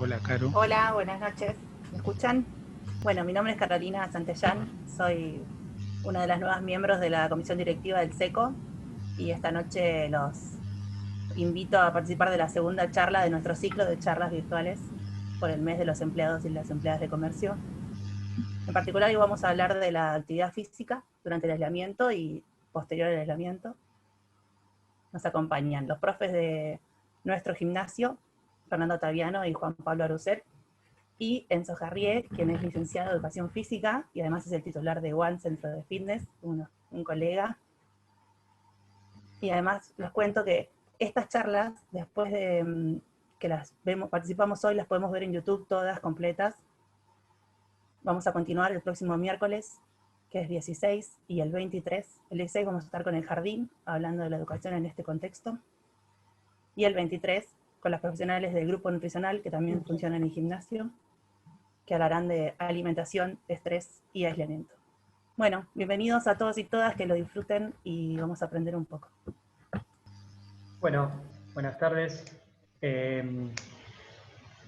Hola, Caro. Hola, buenas noches. ¿Me escuchan? Bueno, mi nombre es Carolina Santellán, soy una de las nuevas miembros de la comisión directiva del SECO y esta noche los invito a participar de la segunda charla de nuestro ciclo de charlas virtuales por el mes de los empleados y las empleadas de comercio. En particular, hoy vamos a hablar de la actividad física durante el aislamiento y posterior al aislamiento. Nos acompañan los profes de nuestro gimnasio, Fernando Taviano y Juan Pablo Arucet, y Enzo Jarrié, quien es licenciado en Educación Física y además es el titular de One Centro de Fitness, un colega. Y además les cuento que estas charlas, después de que las participamos hoy, las podemos ver en YouTube todas completas. Vamos a continuar el próximo miércoles, que es 16, y el 23. El 16 vamos a estar con el jardín, hablando de la educación en este contexto. Y el 23 con las profesionales del grupo nutricional, que también funcionan en el gimnasio, que hablarán de alimentación, estrés y aislamiento. Bueno, bienvenidos a todos y todas, que lo disfruten y vamos a aprender un poco. Bueno, buenas tardes.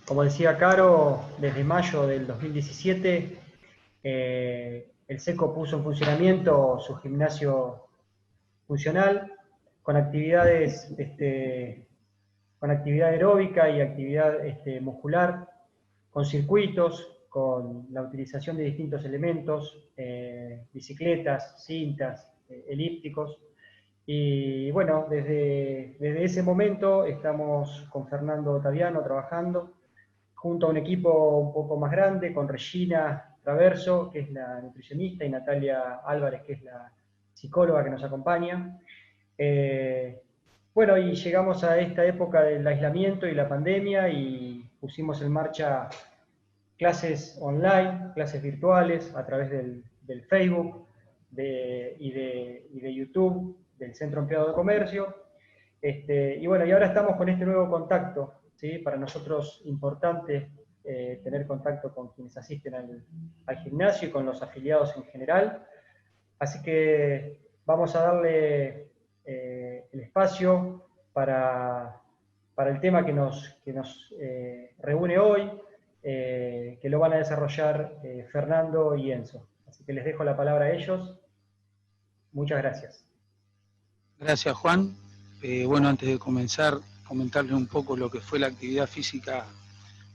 Como decía Caro, desde mayo del 2017 el SECO puso en funcionamiento su gimnasio funcional con actividades, con actividad aeróbica y actividad muscular, con circuitos, con la utilización de distintos elementos, bicicletas, cintas, elípticos. Y bueno, desde ese momento estamos con Fernando Taviano trabajando, junto a un equipo un poco más grande, con Regina Traverso, que es la nutricionista, y Natalia Álvarez, que es la psicóloga que nos acompaña. Bueno, y llegamos a esta época del aislamiento y la pandemia y pusimos en marcha clases online, clases virtuales a través del Facebook y de YouTube del Centro Empleado de Comercio. Y bueno, y ahora estamos con este nuevo contacto, ¿sí? Para nosotros importante tener contacto con quienes asisten al gimnasio y con los afiliados en general. Así que vamos a darle el espacio para el tema que nos reúne hoy, que lo van a desarrollar Fernando y Enzo. Así que les dejo la palabra a ellos. Muchas gracias. Gracias, Juan. Bueno, antes de comenzar, comentarles un poco lo que fue la actividad física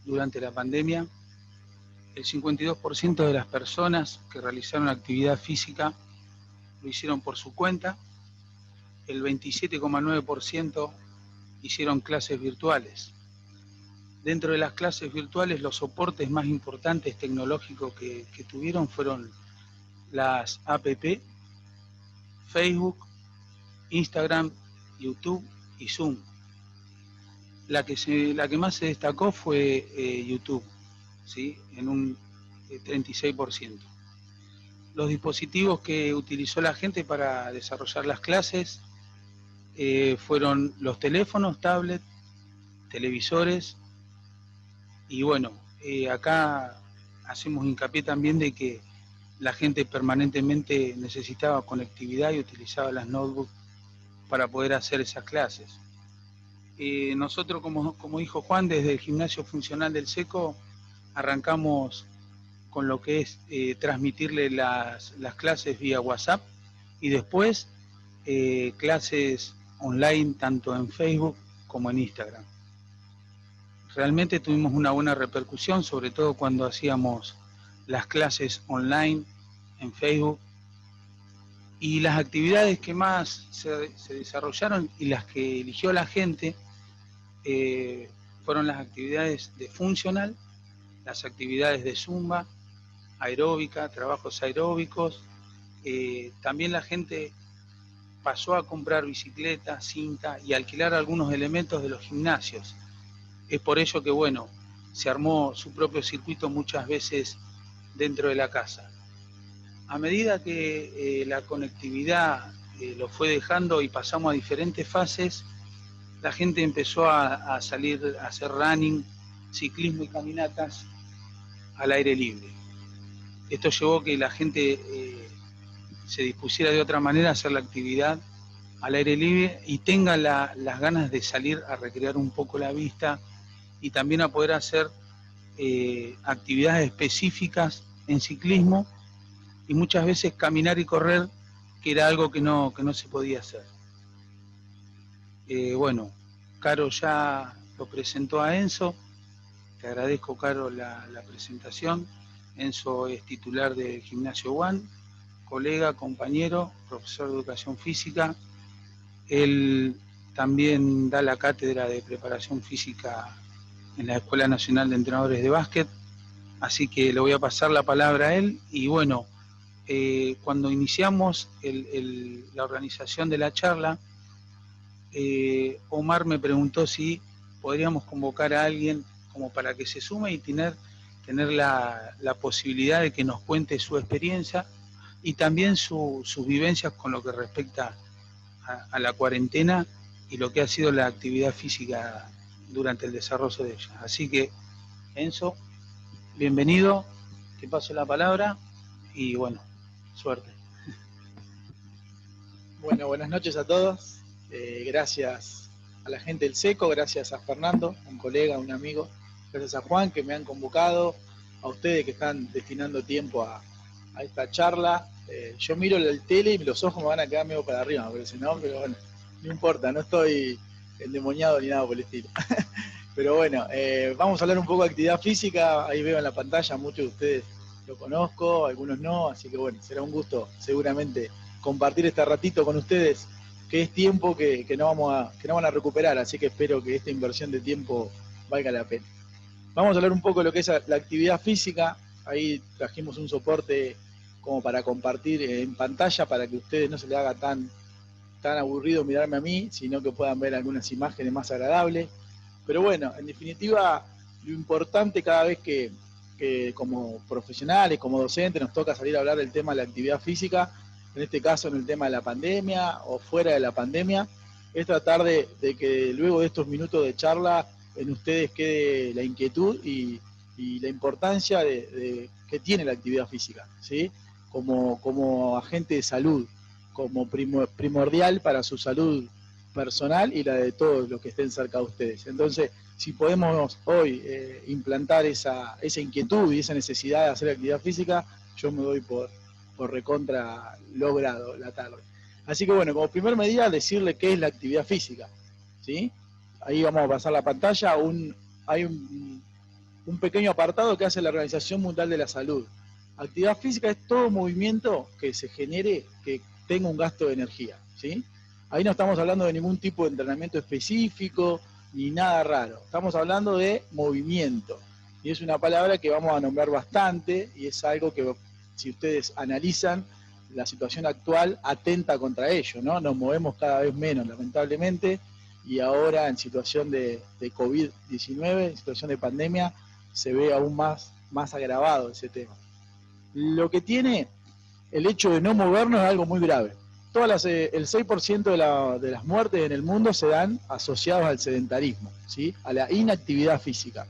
durante la pandemia. El 52% de las personas que realizaron actividad física lo hicieron por su cuenta. El 27,9% hicieron clases virtuales. Dentro de las clases virtuales, los soportes más importantes tecnológicos que tuvieron fueron las APP, Facebook, Instagram, YouTube y Zoom. La que más se destacó fue YouTube, ¿sí? En un 36%. Los dispositivos que utilizó la gente para desarrollar las clases fueron los teléfonos, tablets, televisores, y bueno, acá hacemos hincapié también de que la gente permanentemente necesitaba conectividad y utilizaba las notebooks para poder hacer esas clases. Nosotros, como dijo Juan, desde el gimnasio funcional del SECO arrancamos con lo que es transmitirle las clases vía WhatsApp y después clases online tanto en Facebook como en Instagram. Realmente tuvimos una buena repercusión, sobre todo cuando hacíamos las clases online en Facebook, y las actividades que más se desarrollaron y las que eligió la gente fueron las actividades de funcional, las actividades de zumba, aeróbica, trabajos aeróbicos. También la gente pasó a comprar bicicleta, cinta y alquilar algunos elementos de los gimnasios. Es por ello que, bueno, se armó su propio circuito muchas veces dentro de la casa. A medida que la conectividad lo fue dejando y pasamos a diferentes fases, la gente empezó a salir a hacer running, ciclismo y caminatas al aire libre. Esto llevó a que la gente se dispusiera de otra manera a hacer la actividad al aire libre y tenga las ganas de salir a recrear un poco la vista y también a poder hacer actividades específicas en ciclismo y muchas veces caminar y correr, que era algo que no se podía hacer. Bueno, Caro ya lo presentó a Enzo. Te agradezco, Caro, la presentación. Enzo es titular del Gimnasio One, colega, compañero, profesor de educación física. Él también da la cátedra de preparación física en la Escuela Nacional de Entrenadores de Básquet, así que le voy a pasar la palabra a él. Y bueno, cuando iniciamos la organización de la charla, Omar me preguntó si podríamos convocar a alguien como para que se sume y tener la posibilidad de que nos cuente su experiencia y también sus vivencias con lo que respecta a la cuarentena y lo que ha sido la actividad física durante el desarrollo de ella. Así que, Enzo, bienvenido, te paso la palabra y bueno, suerte. Bueno, buenas noches a todos. Gracias a la gente del SECO, gracias a Fernando, un colega, un amigo, gracias a Juan que me han convocado, a ustedes que están destinando tiempo a esta charla. Yo miro el tele y los ojos me van a quedar medio para arriba, me parece, ¿no? Pero bueno, no importa, no estoy endemoniado ni nada por el estilo. Pero bueno, vamos a hablar un poco de actividad física. Ahí veo en la pantalla, muchos de ustedes lo conozco, algunos no, así que bueno, será un gusto seguramente compartir este ratito con ustedes, que es tiempo que no van a recuperar, así que espero que esta inversión de tiempo valga la pena. Vamos a hablar un poco de lo que es la actividad física. Ahí trajimos un soporte como para compartir en pantalla, para que a ustedes no se les haga tan aburrido mirarme a mí, sino que puedan ver algunas imágenes más agradables. Pero bueno, en definitiva, lo importante cada vez que como profesionales, como docentes, nos toca salir a hablar del tema de la actividad física, en este caso en el tema de la pandemia o fuera de la pandemia, es tratar de que luego de estos minutos de charla en ustedes quede la inquietud y la importancia que tiene la actividad física, ¿sí? Como agente de salud, como primordial para su salud personal y la de todos los que estén cerca de ustedes. Entonces, si podemos hoy implantar esa inquietud y esa necesidad de hacer actividad física, yo me doy por recontra logrado la tarde. Así que bueno, como primer medida, decirle qué es la actividad física, ¿sí? Ahí vamos a pasar la pantalla. Hay un pequeño apartado que hace la Organización Mundial de la Salud. Actividad física es todo movimiento que se genere, que tenga un gasto de energía, ¿sí? Ahí no estamos hablando de ningún tipo de entrenamiento específico, ni nada raro. Estamos hablando de movimiento. Y es una palabra que vamos a nombrar bastante, y es algo que, si ustedes analizan, la situación actual atenta contra ello, ¿no? Nos movemos cada vez menos, lamentablemente, y ahora en situación de COVID-19, en situación de pandemia, se ve aún más agravado ese tema. Lo que tiene el hecho de no movernos es algo muy grave. El 6% de las muertes en el mundo se dan asociados al sedentarismo, ¿sí? A la inactividad física.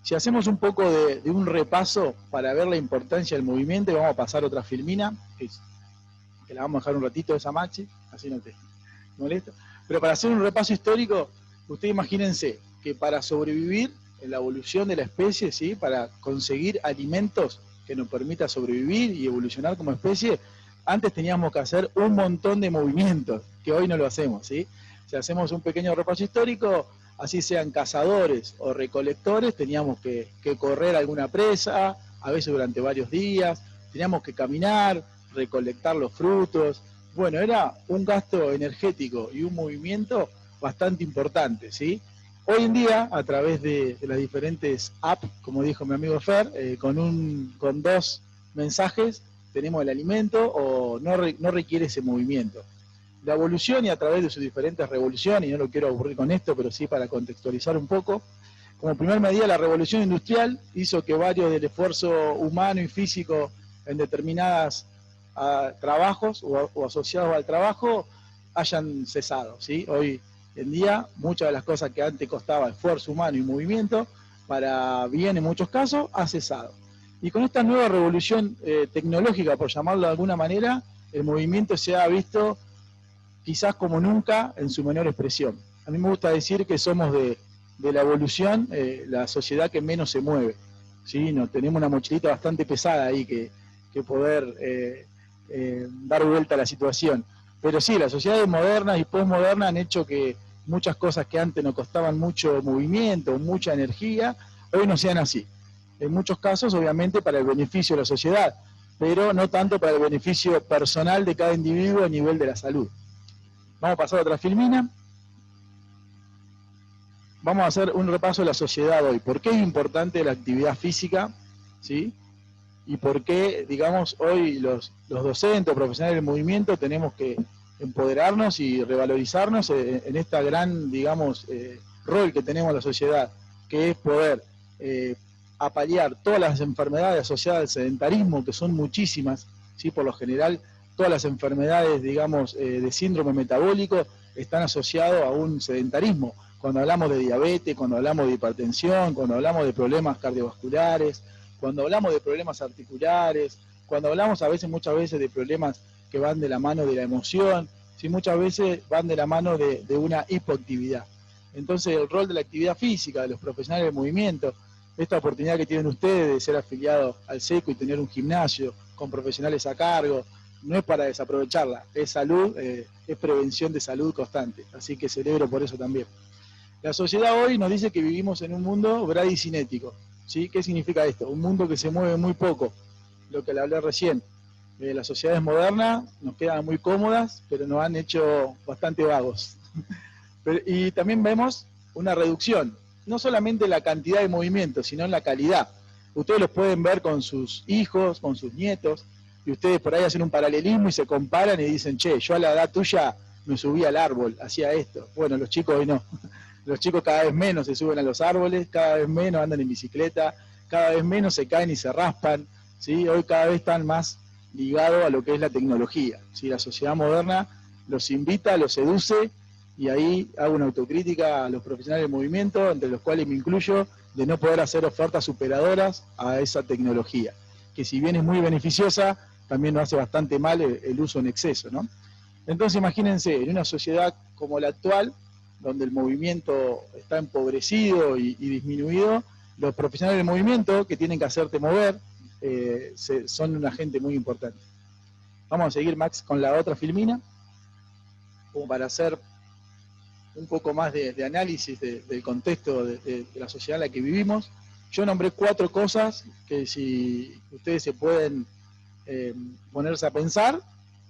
Si hacemos un poco de un repaso para ver la importancia del movimiento, vamos a pasar otra filmina, que la vamos a dejar un ratito esa Maxi, así no te molesta. Pero para hacer un repaso histórico, ustedes imagínense que para sobrevivir en la evolución de la especie, ¿sí? Para conseguir alimentos que nos permita sobrevivir y evolucionar como especie, antes teníamos que hacer un montón de movimientos, que hoy no lo hacemos, ¿sí? Si hacemos un pequeño repaso histórico, así sean cazadores o recolectores, teníamos que correr alguna presa, a veces durante varios días, teníamos que caminar, recolectar los frutos. Bueno, era un gasto energético y un movimiento bastante importante, ¿sí? Hoy en día, a través de las diferentes apps, como dijo mi amigo Fer, con 2 mensajes, tenemos el alimento o no requiere ese movimiento. La evolución, y a través de sus diferentes revoluciones, y no lo quiero aburrir con esto, pero sí para contextualizar un poco, como primer medida la revolución industrial hizo que varios del esfuerzo humano y físico en determinados trabajos o asociados al trabajo hayan cesado, ¿sí? Hoy en día muchas de las cosas que antes costaba esfuerzo humano y movimiento, para bien en muchos casos, ha cesado. Y con esta nueva revolución tecnológica, por llamarlo de alguna manera, el movimiento se ha visto quizás como nunca en su menor expresión. A mí me gusta decir que somos de de la evolución, la sociedad que menos se mueve, ¿sí? Tenemos una mochilita bastante pesada ahí que poder dar vuelta a la situación. Pero sí, las sociedades modernas y postmodernas han hecho que muchas cosas que antes nos costaban mucho movimiento, mucha energía, hoy no sean así. En muchos casos, obviamente, para el beneficio de la sociedad, pero no tanto para el beneficio personal de cada individuo a nivel de la salud. Vamos a pasar a otra filmina. Vamos a hacer un repaso de la sociedad hoy. ¿Por qué es importante la actividad física? ¿Sí? Y por qué, digamos, hoy los docentes, profesionales del movimiento, tenemos que empoderarnos y revalorizarnos en esta gran, digamos, rol que tenemos en la sociedad, que es poder apalear todas las enfermedades asociadas al sedentarismo, que son muchísimas, ¿sí? Por lo general, todas las enfermedades, digamos, de síndrome metabólico están asociadas a un sedentarismo. Cuando hablamos de diabetes, cuando hablamos de hipertensión, cuando hablamos de problemas cardiovasculares, cuando hablamos de problemas articulares, cuando hablamos muchas veces de problemas que van de la mano de la emoción, ¿sí? Muchas veces van de la mano de una hipoactividad. Entonces el rol de la actividad física, de los profesionales del movimiento, esta oportunidad que tienen ustedes de ser afiliados al SECO y tener un gimnasio con profesionales a cargo, no es para desaprovecharla, es salud, es prevención de salud constante, así que celebro por eso también. La sociedad hoy nos dice que vivimos en un mundo bradicinético, ¿sí? ¿Qué significa esto? Un mundo que se mueve muy poco, lo que le hablé recién. Las sociedades modernas nos quedan muy cómodas, pero nos han hecho bastante vagos. Y también vemos una reducción, no solamente en la cantidad de movimientos, sino en la calidad. Ustedes los pueden ver con sus hijos, con sus nietos, y ustedes por ahí hacen un paralelismo y se comparan y dicen, che, yo a la edad tuya me subí al árbol, hacía esto. Bueno, los chicos hoy no. Los chicos cada vez menos se suben a los árboles, cada vez menos andan en bicicleta, cada vez menos se caen y se raspan, ¿sí? Hoy cada vez están más ligados a lo que es la tecnología, ¿sí? La sociedad moderna los invita, los seduce, y ahí hago una autocrítica a los profesionales del movimiento, entre los cuales me incluyo, de no poder hacer ofertas superadoras a esa tecnología, que si bien es muy beneficiosa, también nos hace bastante mal el uso en exceso, ¿no? Entonces imagínense, en una sociedad como la actual, donde el movimiento está empobrecido y disminuido, los profesionales del movimiento, que tienen que hacerte mover, son una gente muy importante. Vamos a seguir, Max, con la otra filmina, como para hacer un poco más de análisis del contexto de la sociedad en la que vivimos. Yo nombré 4 cosas que si ustedes se pueden ponerse a pensar,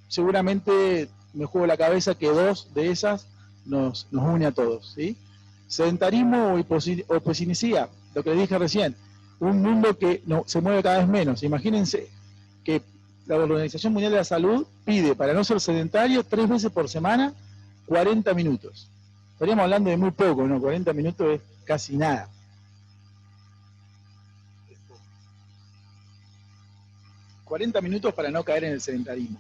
seguramente me juego la cabeza que 2 de esas nos une a todos, ¿sí? Sedentarismo o hipocinesia, lo que les dije recién, un mundo que se mueve cada vez menos. Imagínense que la Organización Mundial de la Salud pide, para no ser sedentario, 3 veces por semana, 40 minutos. Estaríamos hablando de muy poco, ¿no? 40 minutos es casi nada. 40 minutos para no caer en el sedentarismo.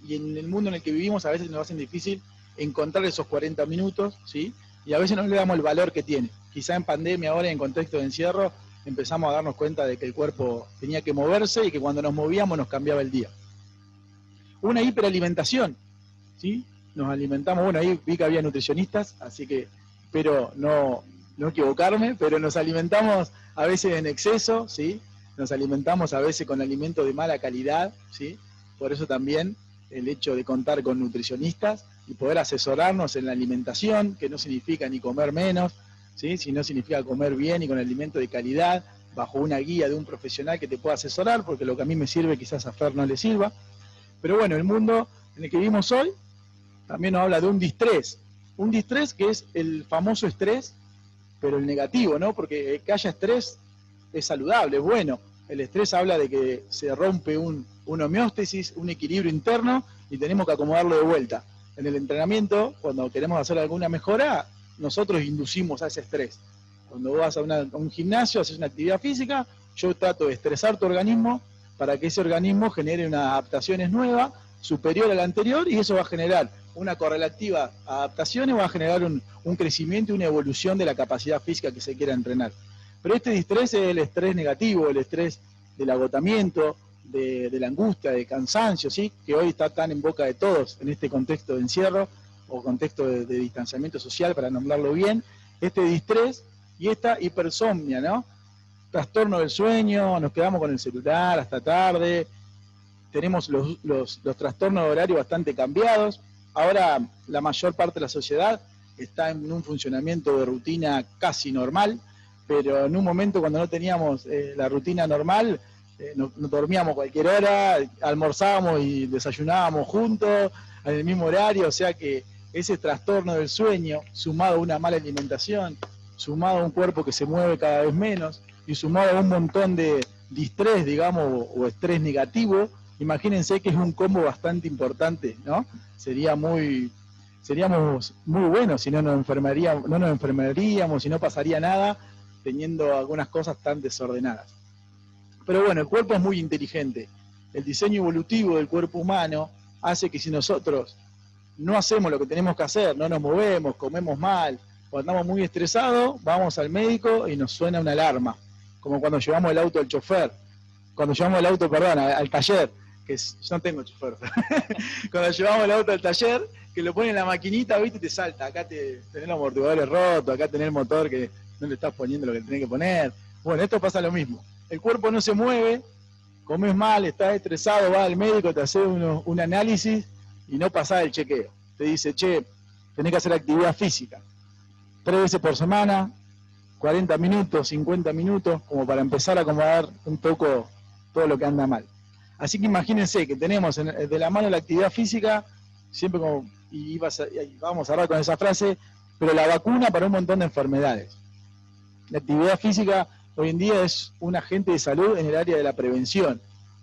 Y en el mundo en el que vivimos a veces nos hacen difícil encontrar esos 40 minutos, ¿sí? Y a veces no le damos el valor que tiene. Quizá en pandemia, ahora en contexto de encierro, empezamos a darnos cuenta de que el cuerpo tenía que moverse y que cuando nos movíamos nos cambiaba el día. Una hiperalimentación, ¿sí? Nos alimentamos, bueno, ahí vi que había nutricionistas, así que espero no equivocarme, pero nos alimentamos a veces en exceso, ¿sí? Nos alimentamos a veces con alimentos de mala calidad, ¿sí? Por eso también el hecho de contar con nutricionistas y poder asesorarnos en la alimentación, que no significa ni comer menos, ¿sí? Sino significa comer bien y con alimento de calidad, bajo una guía de un profesional que te pueda asesorar, porque lo que a mí me sirve quizás a Fer no le sirva. Pero bueno, el mundo en el que vivimos hoy también nos habla de un distrés. Un distrés que es el famoso estrés, pero el negativo, ¿no? Porque que haya estrés es saludable, es bueno. El estrés habla de que se rompe una homeostasis, un equilibrio interno, y tenemos que acomodarlo de vuelta. En el entrenamiento, cuando queremos hacer alguna mejora, nosotros inducimos a ese estrés. Cuando vos vas a un gimnasio, haces una actividad física, yo trato de estresar tu organismo para que ese organismo genere unas adaptaciones nuevas, superior a la anterior, y eso va a generar una correlativa adaptación y va a generar un crecimiento y una evolución de la capacidad física que se quiera entrenar. Pero este distrés es el estrés negativo, el estrés del agotamiento, de la angustia, del cansancio, ¿sí? Que hoy está tan en boca de todos en este contexto de encierro o contexto de distanciamiento social, para nombrarlo bien. este distrés y esta hipersomnia, ¿no? Trastorno del sueño, nos quedamos con el celular hasta tarde, tenemos los trastornos de horario bastante cambiados. Ahora la mayor parte de la sociedad está en un funcionamiento de rutina casi normal, pero en un momento cuando no teníamos la rutina normal, nos dormíamos cualquier hora, almorzábamos y desayunábamos juntos en el mismo horario, o sea que ese trastorno del sueño, sumado a una mala alimentación, sumado a un cuerpo que se mueve cada vez menos, y sumado a un montón de distrés, digamos, o estrés negativo, imagínense que es un combo bastante importante, ¿no? Seríamos muy buenos si no nos enfermaríamos, si no pasaría nada, teniendo algunas cosas tan desordenadas. Pero bueno, el cuerpo es muy inteligente. El diseño evolutivo del cuerpo humano hace que si nosotros no hacemos lo que tenemos que hacer, no nos movemos, comemos mal, o andamos muy estresados, vamos al médico y nos suena una alarma. Como cuando llevamos el auto al chofer, al taller, que yo no tengo chofer. Cuando llevamos el auto al taller, que lo ponen en la maquinita, ¿viste? Y te salta, acá tenés los amortiguadores rotos, acá tenés el motor que no le estás poniendo lo que tenés que poner. Bueno, esto pasa lo mismo. El cuerpo no se mueve, comes mal, estás estresado, vas al médico, te hace un análisis y no pasás el chequeo. Te dice, che, tenés que hacer actividad física 3 veces por semana, 40 minutos, 50 minutos, como para empezar a acomodar un poco todo lo que anda mal. Así que imagínense que tenemos de la mano la actividad física, siempre como, y vamos a hablar con esa frase, pero la vacuna para un montón de enfermedades. La actividad física hoy en día es un agente de salud en el área de la prevención.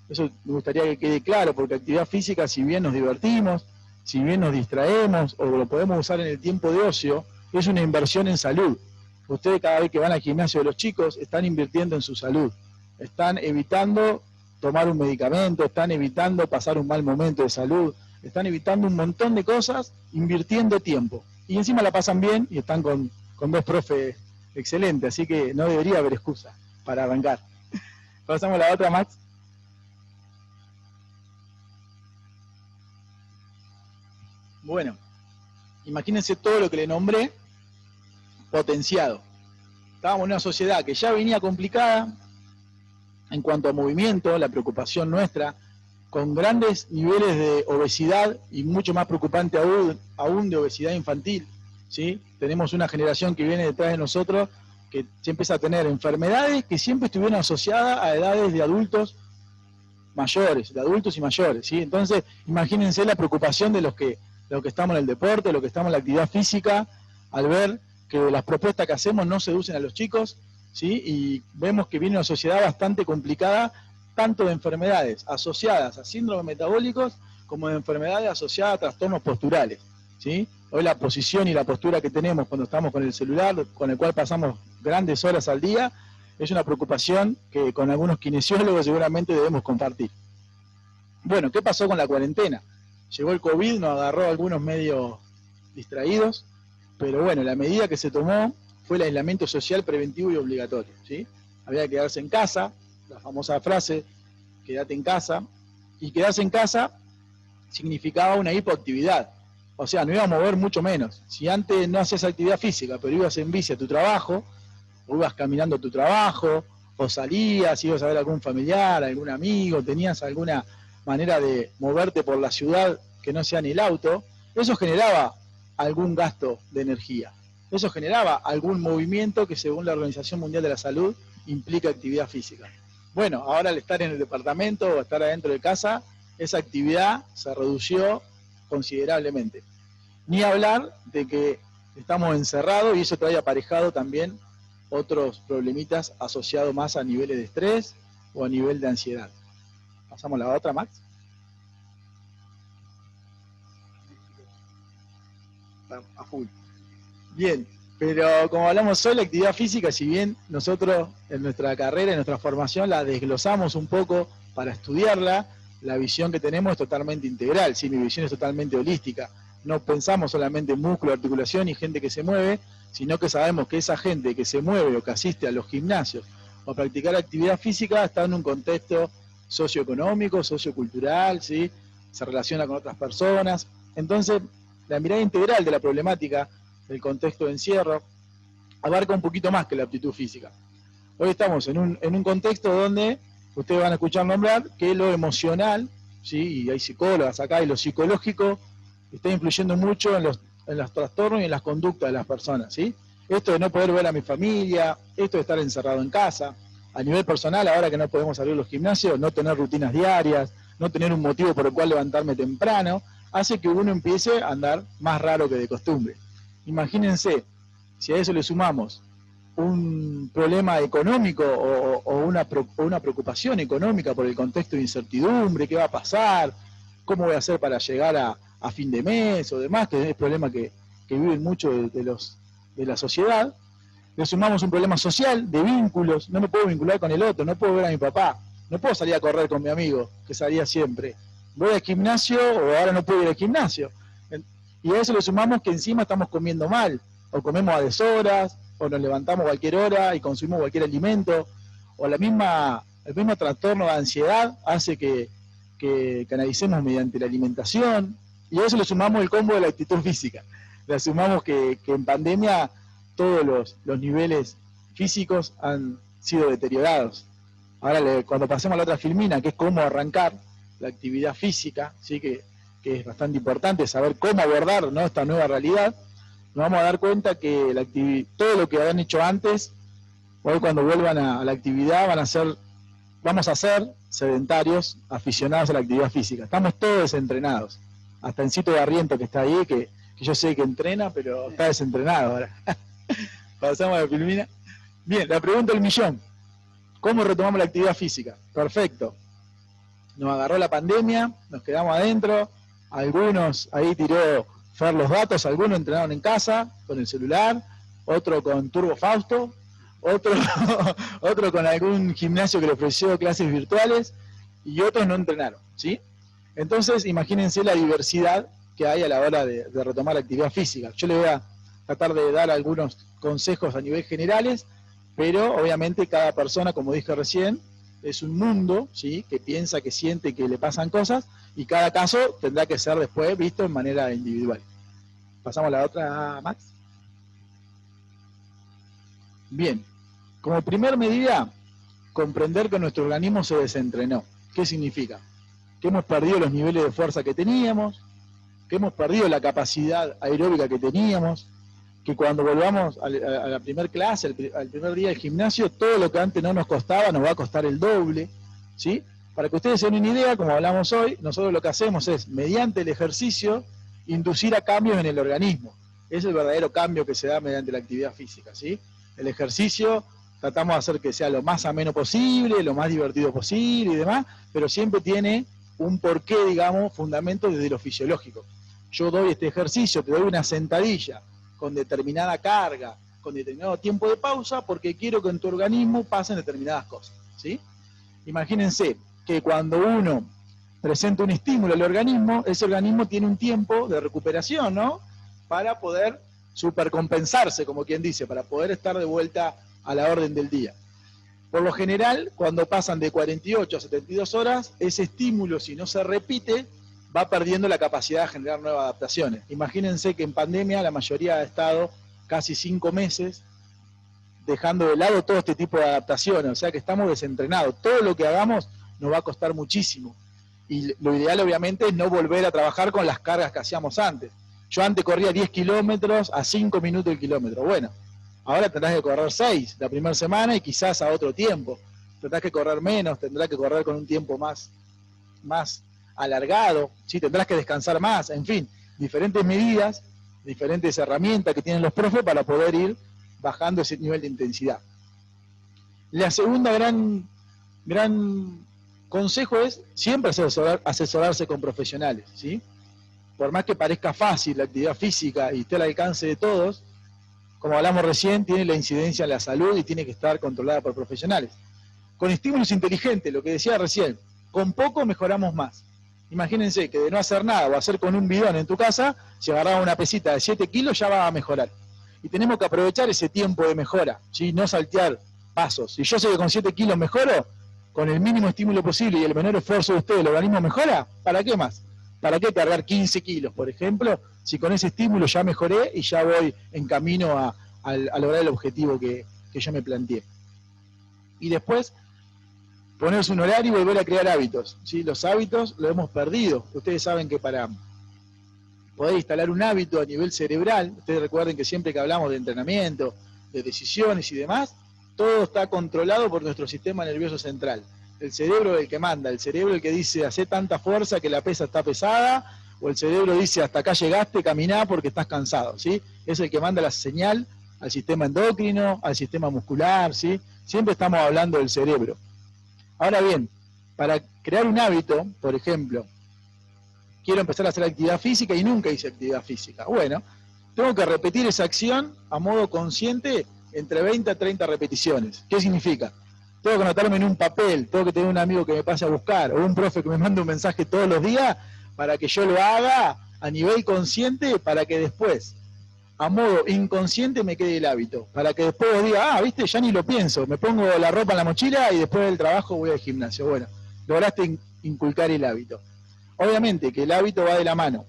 Eso me gustaría que quede claro, porque actividad física, si bien nos divertimos, si bien nos distraemos, o lo podemos usar en el tiempo de ocio, es una inversión en salud. Ustedes cada vez que van al gimnasio de los chicos, están invirtiendo en su salud. Están evitando tomar un medicamento, están evitando pasar un mal momento de salud, están evitando un montón de cosas, invirtiendo tiempo. Y encima la pasan bien y están con 2 profes excelentes, así que no debería haber excusa para arrancar. Pasamos a la otra, Max. Bueno, imagínense todo lo que le nombré potenciado. Estábamos en una sociedad que ya venía complicada en cuanto a movimiento, la preocupación nuestra, con grandes niveles de obesidad y mucho más preocupante aún de obesidad infantil, ¿sí? Tenemos una generación que viene detrás de nosotros que se empieza a tener enfermedades que siempre estuvieron asociadas a edades de adultos mayores, de adultos y mayores, ¿sí? Entonces, imagínense la preocupación de los que estamos en el deporte, de los que estamos en la actividad física, al ver que las propuestas que hacemos no seducen a los chicos, ¿sí? Y vemos que viene una sociedad bastante complicada, tanto de enfermedades asociadas a síndromes metabólicos, como de enfermedades asociadas a trastornos posturales, ¿sí? Hoy la posición y la postura que tenemos cuando estamos con el celular, con el cual pasamos grandes horas al día, es una preocupación que con algunos kinesiólogos seguramente debemos compartir. Bueno, ¿qué pasó con la cuarentena? Llegó el COVID, nos agarró a algunos medio distraídos, pero bueno, la medida que se tomó fue el aislamiento social preventivo y obligatorio, ¿sí? Había que quedarse en casa, la famosa frase, quédate en casa, y quedarse en casa significaba una hipoactividad, o sea, no iba a mover mucho menos. Si antes no hacías actividad física, pero ibas en bici a tu trabajo, o ibas caminando a tu trabajo, o salías, ibas a ver a algún familiar, algún amigo, tenías alguna manera de moverte por la ciudad que no sea en el auto, eso generaba algún gasto de energía. Eso generaba algún movimiento que según la Organización Mundial de la Salud implica actividad física. Bueno, ahora al estar en el departamento o estar adentro de casa, esa actividad se redució considerablemente. Ni hablar de que estamos encerrados y eso trae aparejado también otros problemitas asociados más a niveles de estrés o a nivel de ansiedad. Pasamos a la otra, Max. A full. Bien, pero como hablamos hoy, la actividad física, si bien nosotros en nuestra carrera, en nuestra formación, la desglosamos un poco para estudiarla, la visión que tenemos es totalmente integral, ¿sí? Mi visión es totalmente holística. No pensamos solamente en músculo, articulación y gente que se mueve, sino que sabemos que esa gente que se mueve o que asiste a los gimnasios o a practicar actividad física está en un contexto socioeconómico, sociocultural, ¿sí? Se relaciona con otras personas. Entonces, la mirada integral de la problemática del contexto de encierro, abarca un poquito más que la aptitud física. Hoy estamos en un contexto donde ustedes van a escuchar nombrar que lo emocional, ¿sí? Y hay psicólogas acá, y lo psicológico está influyendo mucho en los trastornos y en las conductas de las personas, ¿sí? Esto de no poder ver a mi familia, esto de estar encerrado en casa, a nivel personal, ahora que no podemos abrir los gimnasios, no tener rutinas diarias, no tener un motivo por el cual levantarme temprano, hace que uno empiece a andar más raro que de costumbre. Imagínense, si a eso le sumamos un problema económico o una preocupación económica por el contexto de incertidumbre, qué va a pasar, cómo voy a hacer para llegar a fin de mes o demás, que es el problema que viven muchos de la sociedad. Le sumamos un problema social, de vínculos, no me puedo vincular con el otro, no puedo ver a mi papá, no puedo salir a correr con mi amigo, que salía siempre. Voy al gimnasio o ahora no puedo ir al gimnasio. Y a eso le sumamos que encima estamos comiendo mal, o comemos a deshoras, o nos levantamos a cualquier hora y consumimos cualquier alimento, o el mismo trastorno de ansiedad hace que canalicemos mediante la alimentación, y a eso le sumamos el combo de la actitud física. Le sumamos que en pandemia todos los niveles físicos han sido deteriorados. Ahora, cuando pasemos a la otra filmina, que es cómo arrancar la actividad física, ¿sí? que es bastante importante saber cómo abordar, ¿no?, esta nueva realidad, nos vamos a dar cuenta que todo lo que habían hecho antes, hoy cuando vuelvan a la actividad vamos a ser sedentarios, aficionados a la actividad física. Estamos todos desentrenados. Hasta Encito Barriento, que está ahí, que yo sé que entrena, pero está desentrenado ahora. Pasamos a la filmina. Bien, la pregunta del millón. ¿Cómo retomamos la actividad física? Perfecto. Nos agarró la pandemia, nos quedamos adentro, algunos, ahí tiró Fer los datos, algunos entrenaron en casa, con el celular, otro con Turbo Fausto, otro con algún gimnasio que le ofreció clases virtuales, y otros no entrenaron, ¿sí? Entonces, imagínense la diversidad que hay a la hora de retomar la actividad física. Yo le voy a tratar de dar algunos consejos a nivel generales, pero obviamente cada persona, como dije recién, es un mundo, ¿sí?, que piensa, que siente, que le pasan cosas, y cada caso tendrá que ser después visto en manera individual. Pasamos a la otra, Max. Bien, como primer medida, comprender que nuestro organismo se desentrenó. ¿Qué significa? Que hemos perdido los niveles de fuerza que teníamos, que hemos perdido la capacidad aeróbica que teníamos, que cuando volvamos a la primera clase, al primer día del gimnasio, todo lo que antes no nos costaba nos va a costar el doble, ¿sí? Para que ustedes se den una idea, como hablamos hoy, nosotros lo que hacemos es, mediante el ejercicio, inducir a cambios en el organismo. Es el verdadero cambio que se da mediante la actividad física, ¿sí? El ejercicio tratamos de hacer que sea lo más ameno posible, lo más divertido posible y demás, pero siempre tiene un porqué, digamos, fundamento desde lo fisiológico. Yo doy este ejercicio, te doy una sentadilla con determinada carga, con determinado tiempo de pausa, porque quiero que en tu organismo pasen determinadas cosas, ¿sí? Imagínense que cuando uno presenta un estímulo al organismo, ese organismo tiene un tiempo de recuperación, ¿no?, para poder supercompensarse, como quien dice, para poder estar de vuelta a la orden del día. Por lo general, cuando pasan de 48 a 72 horas, ese estímulo, si no se repite, va perdiendo la capacidad de generar nuevas adaptaciones. Imagínense que en pandemia la mayoría ha estado casi 5 meses dejando de lado todo este tipo de adaptaciones, o sea que estamos desentrenados. Todo lo que hagamos nos va a costar muchísimo. Y lo ideal obviamente es no volver a trabajar con las cargas que hacíamos antes. Yo antes corría 10 kilómetros a 5 minutos el kilómetro. Bueno, ahora tendrás que correr 6 la primera semana y quizás a otro tiempo. Tendrás que correr menos, tendrás que correr con un tiempo más alargado, ¿sí? Tendrás que descansar más, en fin, diferentes medidas, diferentes herramientas que tienen los profes para poder ir bajando ese nivel de intensidad. La segunda gran consejo es siempre asesorarse con profesionales, ¿sí? Por más que parezca fácil la actividad física y esté al alcance de todos, como hablamos recién, tiene la incidencia en la salud y tiene que estar controlada por profesionales. Con estímulos inteligentes, lo que decía recién, con poco mejoramos más. Imagínense que de no hacer nada o hacer con un bidón en tu casa, si agarraba una pesita de 7 kilos ya va a mejorar. Y tenemos que aprovechar ese tiempo de mejora, ¿sí? No saltear pasos. Si yo sé que con 7 kilos mejoro, con el mínimo estímulo posible y el menor esfuerzo de ustedes, ¿el organismo mejora? ¿Para qué más? ¿Para qué cargar 15 kilos, por ejemplo? Si con ese estímulo ya mejoré y ya voy en camino a lograr el objetivo que yo me planteé. Y después, ponerse un horario y volver a crear hábitos, ¿sí? Los hábitos los hemos perdido. Ustedes saben que para poder instalar un hábito a nivel cerebral, ustedes recuerden que siempre que hablamos de entrenamiento, de decisiones y demás, todo está controlado por nuestro sistema nervioso central. El cerebro es el que manda, el cerebro es el que dice, hacé tanta fuerza que la pesa está pesada, o el cerebro dice, hasta acá llegaste, caminá porque estás cansado, ¿sí? Es el que manda la señal al sistema endocrino, al sistema muscular, ¿sí? Siempre estamos hablando del cerebro. Ahora bien, para crear un hábito, por ejemplo, quiero empezar a hacer actividad física y nunca hice actividad física. Bueno, tengo que repetir esa acción a modo consciente entre 20 a 30 repeticiones. ¿Qué significa? Tengo que anotarme en un papel, tengo que tener un amigo que me pase a buscar, o un profe que me mande un mensaje todos los días para que yo lo haga a nivel consciente, para que después, a modo inconsciente, me quede el hábito. Para que después diga, viste, ya ni lo pienso, me pongo la ropa en la mochila y después del trabajo voy al gimnasio. Bueno, lograste inculcar el hábito. Obviamente que el hábito va de la mano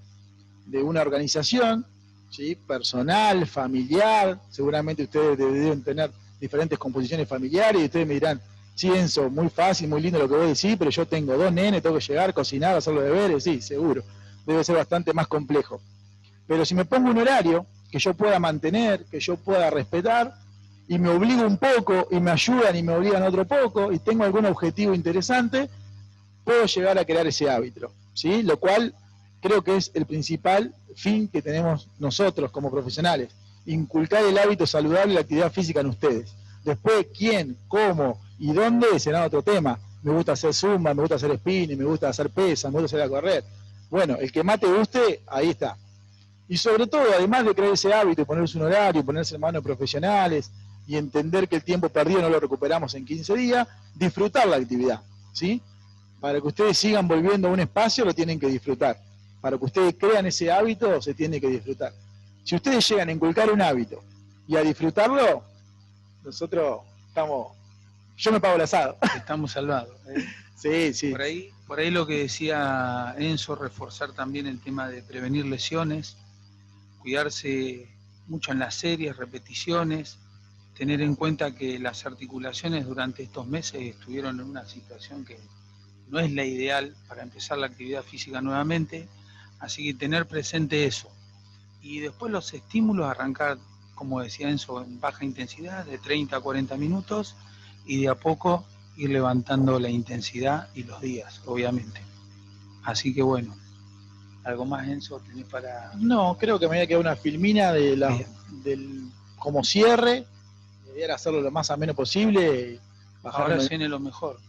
de una organización, ¿sí? Personal, familiar, seguramente ustedes deben tener diferentes composiciones familiares y ustedes me dirán, sí, Enzo, muy fácil, muy lindo lo que vos decís, pero yo tengo 2 nenes, tengo que llegar, cocinar, hacer los deberes, sí, seguro, debe ser bastante más complejo. Pero si me pongo un horario que yo pueda mantener, que yo pueda respetar, y me obligo un poco, y me ayudan y me obligan otro poco, y tengo algún objetivo interesante, puedo llegar a crear ese hábito, ¿sí? Lo cual creo que es el principal fin que tenemos nosotros como profesionales, inculcar el hábito saludable y la actividad física en ustedes. Después, quién, cómo y dónde será otro tema. Me gusta hacer zumba, me gusta hacer spinning, me gusta hacer pesa, me gusta salir a correr. Bueno, el que más te guste, ahí está. Y sobre todo, además de crear ese hábito, ponerse un horario, ponerse en manos de profesionales y entender que el tiempo perdido no lo recuperamos en 15 días, disfrutar la actividad, ¿sí? Para que ustedes sigan volviendo a un espacio, lo tienen que disfrutar. Para que ustedes crean ese hábito, se tiene que disfrutar. Si ustedes llegan a inculcar un hábito y a disfrutarlo, nosotros estamos... Yo me pago el asado. Estamos salvados. Sí, sí. Por ahí lo que decía Enzo, reforzar también el tema de prevenir lesiones, cuidarse mucho en las series, repeticiones, tener en cuenta que las articulaciones durante estos meses estuvieron en una situación que no es la ideal para empezar la actividad física nuevamente, así que tener presente eso. Y después los estímulos, arrancar, como decía Enzo, en baja intensidad, de 30 a 40 minutos, y de a poco ir levantando la intensidad y los días, obviamente. Así que bueno, ¿algo más, Enzo, tenés para...? No, creo que me había quedado una filmina como cierre, debería hacerlo lo más ameno posible. Ahora viene lo mejor.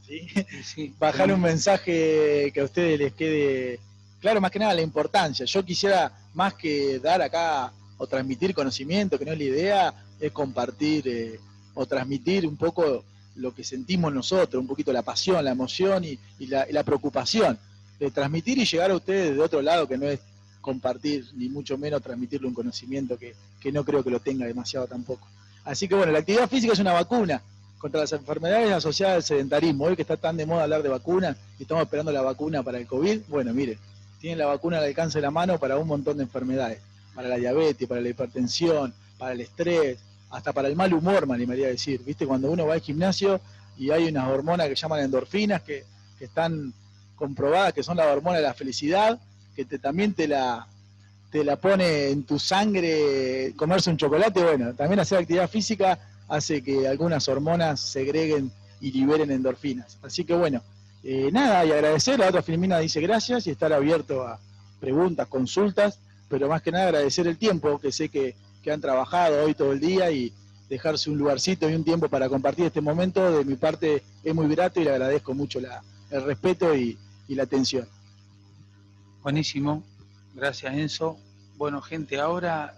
¿Sí? Sí, bajar un mensaje que a ustedes les quede claro, más que nada la importancia. Yo quisiera, más que dar acá o transmitir conocimiento, que no es la idea, es compartir o transmitir un poco lo que sentimos nosotros, un poquito la pasión, la emoción y la preocupación. De transmitir y llegar a ustedes de otro lado, que no es compartir, ni mucho menos transmitirle un conocimiento que no creo que lo tenga demasiado tampoco. Así que bueno, la actividad física es una vacuna contra las enfermedades asociadas al sedentarismo. Hoy que está tan de moda hablar de vacunas y estamos esperando la vacuna para el COVID, bueno, miren, tienen la vacuna al alcance de la mano para un montón de enfermedades, para la diabetes, para la hipertensión, para el estrés, hasta para el mal humor, me animaría a decir. ¿Viste? Cuando uno va al gimnasio y hay unas hormonas que llaman endorfinas que están comprobadas que son la hormona de la felicidad, que también te la pone en tu sangre comerse un chocolate. Bueno, también hacer actividad física hace que algunas hormonas segreguen y liberen endorfinas. Así que bueno, nada, y agradecer. La otra Filmina dice gracias y estar abierto a preguntas, consultas, pero más que nada agradecer el tiempo, que sé que han trabajado hoy todo el día, y dejarse un lugarcito y un tiempo para compartir este momento. De mi parte es muy grato y le agradezco mucho el respeto y la atención. Buenísimo, gracias, Enzo. Bueno, gente, ahora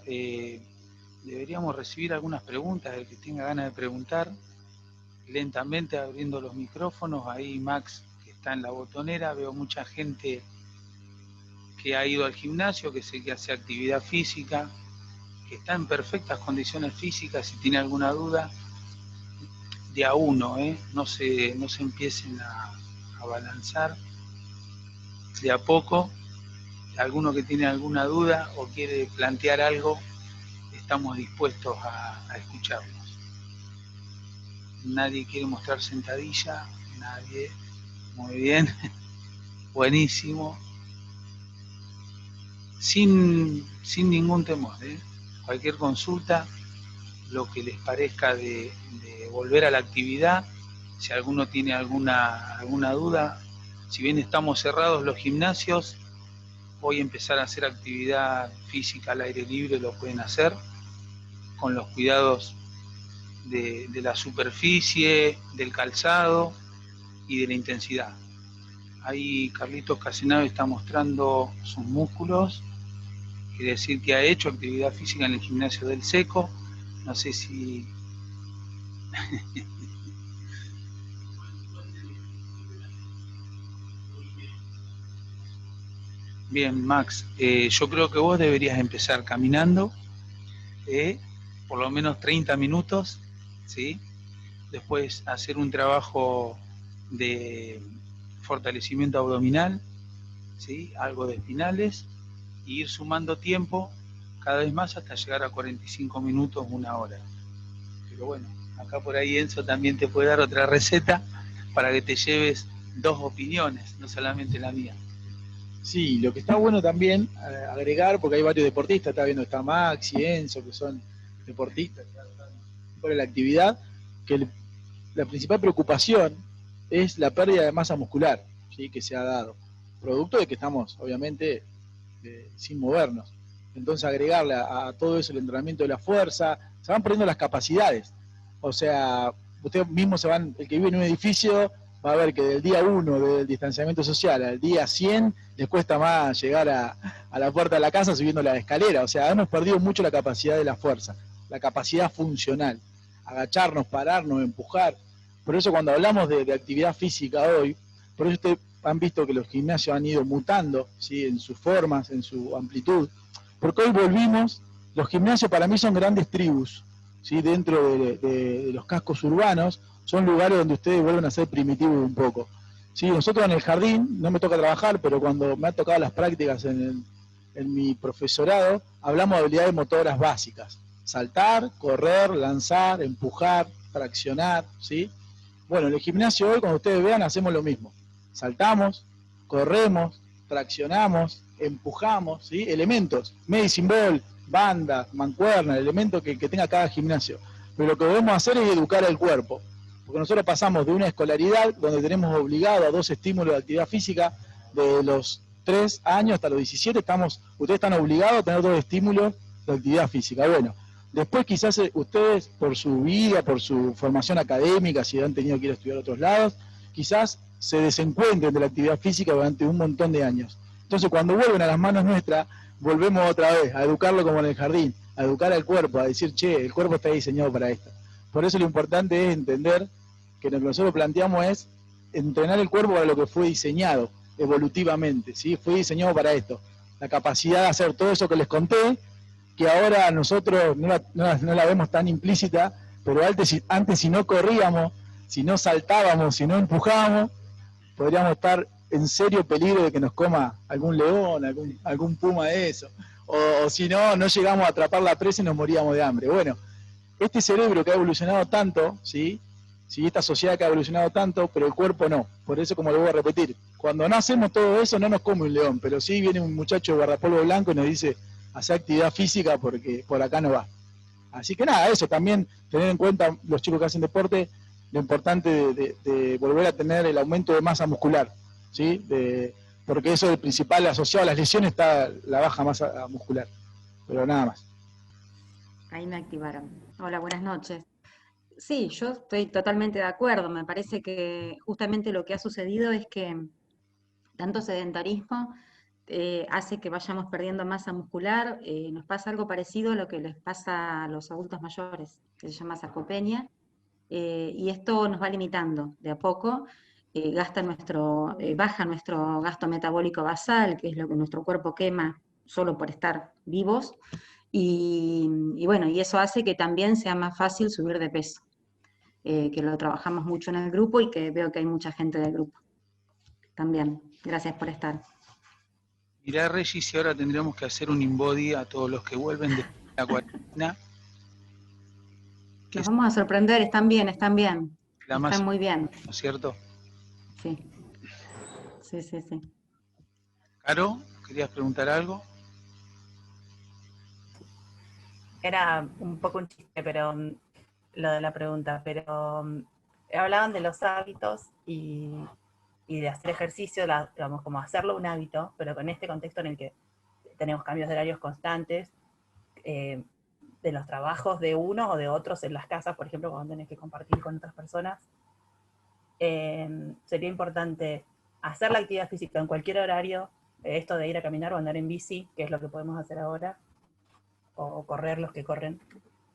deberíamos recibir algunas preguntas, el que tenga ganas de preguntar, lentamente abriendo los micrófonos. Ahí Max, que está en la botonera, veo mucha gente que ha ido al gimnasio, que sé que hace actividad física, que está en perfectas condiciones físicas. Si tiene alguna duda, de a uno, no se empiecen a balanzar, de a poco. Alguno que tiene alguna duda o quiere plantear algo, estamos dispuestos a escucharlos. Nadie quiere mostrar sentadilla, nadie. Muy bien, buenísimo. Sin ningún temor, ¿eh? Cualquier consulta, lo que les parezca de volver a la actividad, si alguno tiene alguna duda, si bien estamos cerrados los gimnasios, hoy empezar a hacer actividad física al aire libre lo pueden hacer, con los cuidados de la superficie, del calzado y de la intensidad. Ahí Carlitos Casenave está mostrando sus músculos, quiere decir que ha hecho actividad física en el gimnasio del Seco. No sé si... Bien, Max, yo creo que vos deberías empezar caminando, por lo menos 30 minutos, ¿sí? Después hacer un trabajo de fortalecimiento abdominal, ¿sí? Algo de espinales, y ir sumando tiempo cada vez más hasta llegar a 45 minutos, 1 hora. Pero bueno, acá por ahí Enzo también te puede dar otra receta para que te lleves 2 opiniones, no solamente la mía. Sí, lo que está bueno también agregar, porque hay varios deportistas, está viendo, está Max y Enzo, que son deportistas, que están fuera de la actividad, que la principal preocupación es la pérdida de masa muscular, ¿sí? Que se ha dado, producto de que estamos, obviamente, sin movernos. Entonces agregarle a todo eso el entrenamiento de la fuerza, se van perdiendo las capacidades. O sea, ustedes mismos se van, el que vive en un edificio va a ver que del día 1 del distanciamiento social al día 100 les cuesta más llegar a la puerta de la casa subiendo la escalera. O sea, hemos perdido mucho la capacidad de la fuerza, la capacidad funcional. Agacharnos, pararnos, empujar. Por eso cuando hablamos de actividad física hoy, por eso ustedes han visto que los gimnasios han ido mutando, ¿sí? En sus formas, en su amplitud. Porque hoy volvimos, los gimnasios para mí son grandes tribus, ¿sí? Dentro de los cascos urbanos, son lugares donde ustedes vuelven a ser primitivos un poco. ¿Sí? Nosotros en el jardín, no me toca trabajar, pero cuando me han tocado las prácticas en mi profesorado, hablamos de habilidades motoras básicas. Saltar, correr, lanzar, empujar, traccionar, ¿sí? Bueno, en el gimnasio hoy, cuando ustedes vean, hacemos lo mismo. Saltamos, corremos, traccionamos, empujamos, ¿sí? Elementos, medicine ball, banda, mancuerna, elementos que tenga cada gimnasio. Pero lo que debemos hacer es educar al cuerpo. Porque nosotros pasamos de una escolaridad donde tenemos obligado a 2 estímulos de actividad física, de los 3 años hasta los 17, ustedes están obligados a tener 2 estímulos de actividad física. Bueno, después quizás ustedes, por su vida, por su formación académica, si han tenido que ir a estudiar a otros lados, quizás se desencuentren de la actividad física durante un montón de años. Entonces, cuando vuelven a las manos nuestras, volvemos otra vez a educarlo como en el jardín, a educar al cuerpo, a decir, che, el cuerpo está diseñado para esto. Por eso lo importante es entender que lo que nosotros planteamos es entrenar el cuerpo para lo que fue diseñado evolutivamente, ¿sí? Fue diseñado para esto, la capacidad de hacer todo eso que les conté, que ahora nosotros no la vemos tan implícita, pero antes si no corríamos, si no saltábamos, si no empujábamos, podríamos estar en serio peligro de que nos coma algún león, algún puma de eso, o si no llegamos a atrapar la presa y nos moríamos de hambre. Bueno, este cerebro que ha evolucionado tanto, ¿sí? Esta sociedad que ha evolucionado tanto, pero el cuerpo no. Por eso, como lo voy a repetir, cuando no hacemos todo eso no nos come un león, pero sí viene un muchacho de guardapolvo blanco y nos dice, hacer actividad física porque por acá no va. Así que nada, eso también, tener en cuenta los chicos que hacen deporte, lo importante de volver a tener el aumento de masa muscular, ¿sí? Porque eso es el principal asociado a las lesiones, está la baja masa muscular, pero nada más. Ahí me activaron. Hola, buenas noches. Sí, yo estoy totalmente de acuerdo. Me parece que justamente lo que ha sucedido es que tanto sedentarismo hace que vayamos perdiendo masa muscular. Nos pasa algo parecido a lo que les pasa a los adultos mayores, que se llama sarcopenia, y esto nos va limitando de a poco. Baja nuestro gasto metabólico basal, que es lo que nuestro cuerpo quema solo por estar vivos, y bueno, y eso hace que también sea más fácil subir de peso, que lo trabajamos mucho en el grupo y que veo que hay mucha gente del grupo también. Gracias por estar. Mirá, Regis, si ahora tendríamos que hacer un InBody a todos los que vuelven la cuarentena. Nos vamos a sorprender, están bien, están bien. La más, Están muy bien. ¿no es cierto? Sí. Sí, sí, sí. Caro, ¿querías preguntar algo? Era un poco un chiste, pero lo de la pregunta, pero hablaban de los hábitos y de hacer ejercicio, digamos, como hacerlo un hábito, pero con este contexto en el que tenemos cambios de horarios constantes, de los trabajos de unos o de otros en las casas, por ejemplo, cuando tenés que compartir con otras personas, sería importante hacer la actividad física en cualquier horario, esto de ir a caminar o andar en bici, que es lo que podemos hacer ahora, o correr los que corren,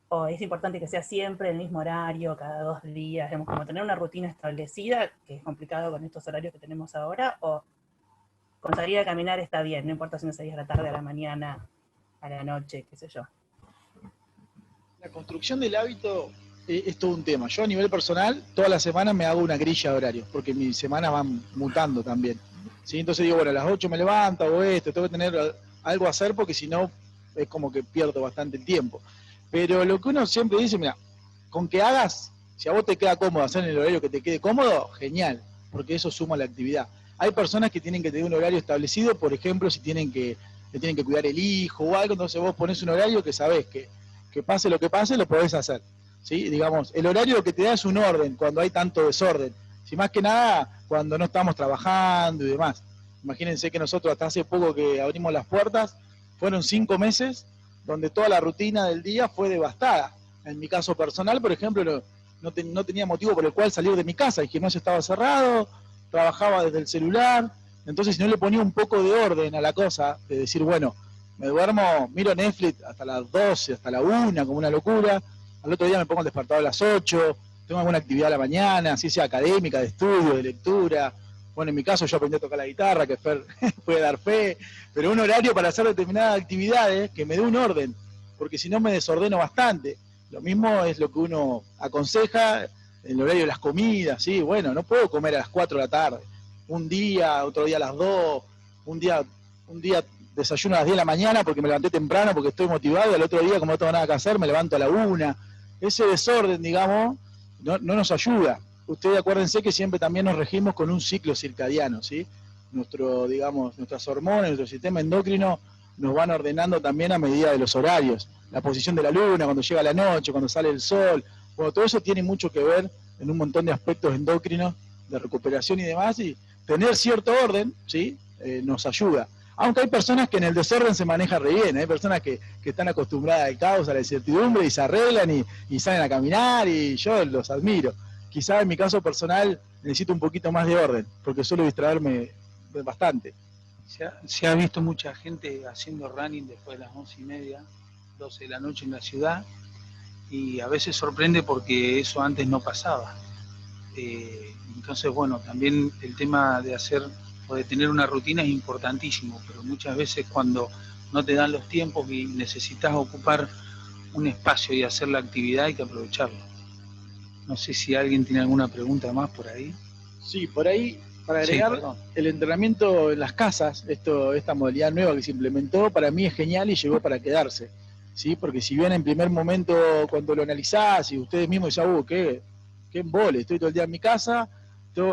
o es importante que sea siempre el mismo horario, cada 2 días, digamos, como tener una rutina establecida, que es complicado con estos horarios que tenemos ahora, o con salir a caminar está bien, no importa si no salís a la tarde, a la mañana, a la noche, qué sé yo. La construcción del hábito es todo un tema. Yo a nivel personal, toda la semana me hago una grilla de horarios, porque mis semanas van mutando también. ¿Sí? Entonces digo, bueno, a las 8 me levanto, hago esto, tengo que tener algo a hacer, porque si no, es como que pierdo bastante el tiempo. Pero lo que uno siempre dice, mira, con que hagas, si a vos te queda cómodo hacer en el horario que te quede cómodo, genial, porque eso suma la actividad. Hay personas que tienen que tener un horario establecido, por ejemplo, si tienen que cuidar el hijo o algo, entonces vos ponés un horario que sabés que pase lo que pase, lo podés hacer. ¿Sí? Digamos, el horario que te da es un orden cuando hay tanto desorden. Si más que nada, cuando no estamos trabajando y demás. Imagínense que nosotros hasta hace poco que abrimos las puertas, fueron 5 meses donde toda la rutina del día fue devastada. En mi caso personal, por ejemplo, no tenía motivo por el cual salir de mi casa. El gimnasio estaba cerrado, trabajaba desde el celular. Entonces, si no le ponía un poco de orden a la cosa, de decir, bueno, me duermo, miro Netflix hasta las 12, hasta la 1, como una locura. Al otro día me pongo el despertador a las 8, tengo alguna actividad a la mañana, así sea académica, de estudio, de lectura. Bueno, en mi caso yo aprendí a tocar la guitarra, que Fer puede dar fe, pero un horario para hacer determinadas actividades que me dé un orden, porque si no me desordeno bastante. Lo mismo es lo que uno aconseja, el horario de las comidas, ¿sí? Bueno, no puedo comer a las 4 de la tarde. Un día, otro día a las 2, un día desayuno a las 10 de la mañana porque me levanté temprano, porque estoy motivado, y al otro día, como no tengo nada que hacer, me levanto a la 1. Ese desorden, digamos, no nos ayuda. Ustedes acuérdense que siempre también nos regimos con un ciclo circadiano, ¿sí? Nuestras hormonas, nuestro sistema endocrino nos van ordenando también a medida de los horarios. La posición de la luna, cuando llega la noche, cuando sale el sol. Bueno, todo eso tiene mucho que ver en un montón de aspectos endocrinos, de recuperación y demás, y tener cierto orden, ¿sí? Nos ayuda. Aunque hay personas que en el desorden se manejan re bien, hay personas que están acostumbradas al caos, a la incertidumbre, y se arreglan y salen a caminar, y yo los admiro. Quizá en mi caso personal necesito un poquito más de orden, porque suelo distraerme bastante. Se ha visto mucha gente haciendo running después de las 11:30, 12 de la noche en la ciudad, y a veces sorprende porque eso antes no pasaba. Entonces, bueno, también el tema de hacer o de tener una rutina es importantísimo, pero muchas veces cuando no te dan los tiempos y necesitas ocupar un espacio y hacer la actividad, hay que aprovecharlo. No sé si alguien tiene alguna pregunta más por ahí. Sí, por ahí, para agregar, sí, el entrenamiento en las casas, esta modalidad nueva que se implementó, para mí es genial y llegó para quedarse. ¿Sí? Porque si bien en primer momento, cuando lo analizás y ustedes mismos dicen, qué embole, estoy todo el día en mi casa,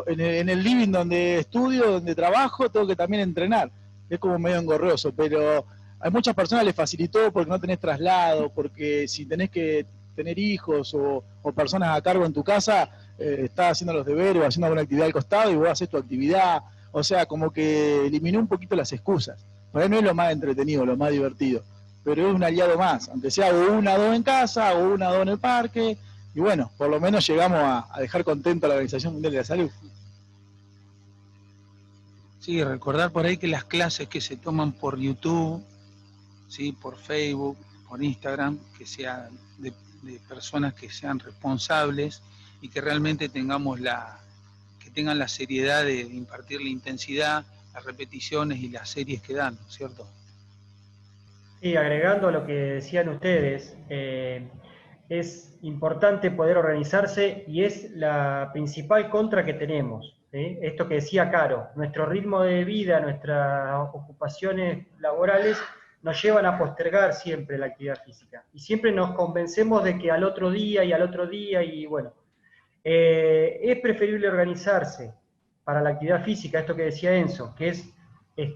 en el living donde estudio, donde trabajo, tengo que también entrenar. Es como medio engorroso, pero a muchas personas les facilitó porque no tenés traslado, porque si tenés que tener hijos o personas a cargo en tu casa, estás haciendo los deberes o haciendo alguna actividad al costado y vos haces tu actividad. O sea, como que eliminó un poquito las excusas. Para mí no es lo más entretenido, lo más divertido, pero es un aliado más, aunque sea o 1 o 2 en casa o 1 o 2 en el parque. Y bueno, por lo menos llegamos a dejar contento a la Organización Mundial de la Salud. Sí, recordar por ahí que las clases que se toman por YouTube, ¿sí? Por Facebook, por Instagram, que sean de personas que sean responsables y que realmente tengan la seriedad de impartir la intensidad, las repeticiones y las series que dan, ¿no es cierto? Sí, agregando a lo que decían ustedes, es importante poder organizarse y es la principal contra que tenemos. ¿Sí? Esto que decía Caro, nuestro ritmo de vida, nuestras ocupaciones laborales nos llevan a postergar siempre la actividad física. Y siempre nos convencemos de que al otro día y al otro día, y bueno, es preferible organizarse para la actividad física, esto que decía Enzo, que es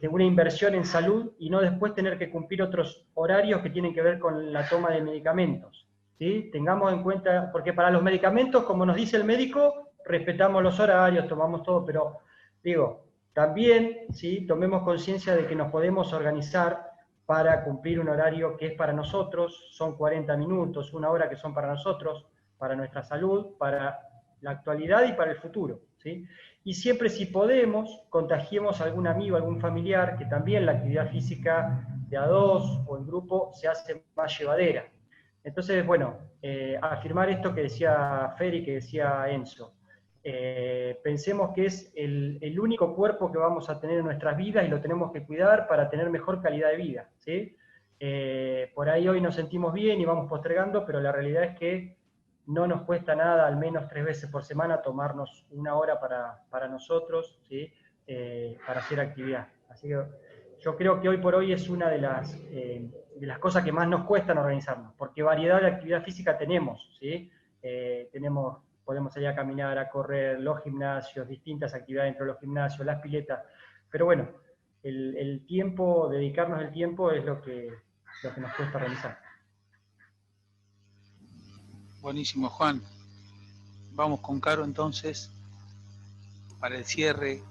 una inversión en salud y no después tener que cumplir otros horarios que tienen que ver con la toma de medicamentos. ¿Sí? Tengamos en cuenta, porque para los medicamentos, como nos dice el médico, respetamos los horarios, tomamos todo, pero digo, también ¿sí? Tomemos conciencia de que nos podemos organizar para cumplir un horario que es para nosotros, son 40 minutos, una hora que son para nosotros, para nuestra salud, para la actualidad y para el futuro. ¿Sí? Y siempre si podemos, contagiemos a algún amigo, algún familiar, que también la actividad física de a dos o en grupo se hace más llevadera. Entonces, bueno, afirmar esto que decía Feri, que decía Enzo. Pensemos que es el único cuerpo que vamos a tener en nuestras vidas y lo tenemos que cuidar para tener mejor calidad de vida. ¿Sí? Por ahí hoy nos sentimos bien y vamos postergando, pero la realidad es que no nos cuesta nada, al menos 3 veces por semana, tomarnos una hora para nosotros, ¿sí? Para hacer actividad. Así que yo creo que hoy por hoy es una de las cosas que más nos cuestan organizarnos, porque variedad de actividad física tenemos, ¿sí? Podemos salir a caminar, a correr, los gimnasios, distintas actividades dentro de los gimnasios, las piletas, pero bueno, el tiempo, dedicarnos el tiempo es lo que nos cuesta organizar. Buenísimo, Juan. Vamos con Caro entonces, para el cierre.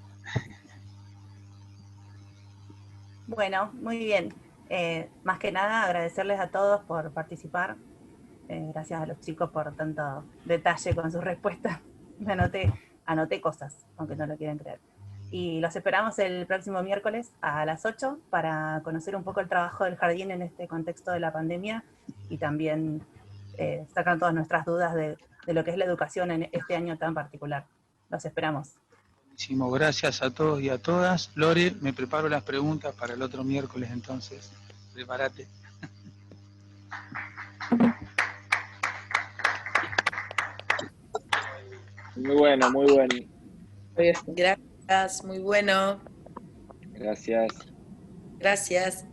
Bueno, muy bien. Más que nada agradecerles a todos por participar. Gracias a los chicos por tanto detalle con sus respuestas. Me anoté cosas, aunque no lo quieran creer. Y los esperamos el próximo miércoles a las 8 para conocer un poco el trabajo del jardín en este contexto de la pandemia y también sacar todas nuestras dudas de lo que es la educación en este año tan particular. Los esperamos. Buenísimo, gracias a todos y a todas. Lore, me preparo las preguntas para el otro miércoles entonces. Prepárate. Muy bueno, muy bueno. Gracias, muy bueno. Gracias. Gracias.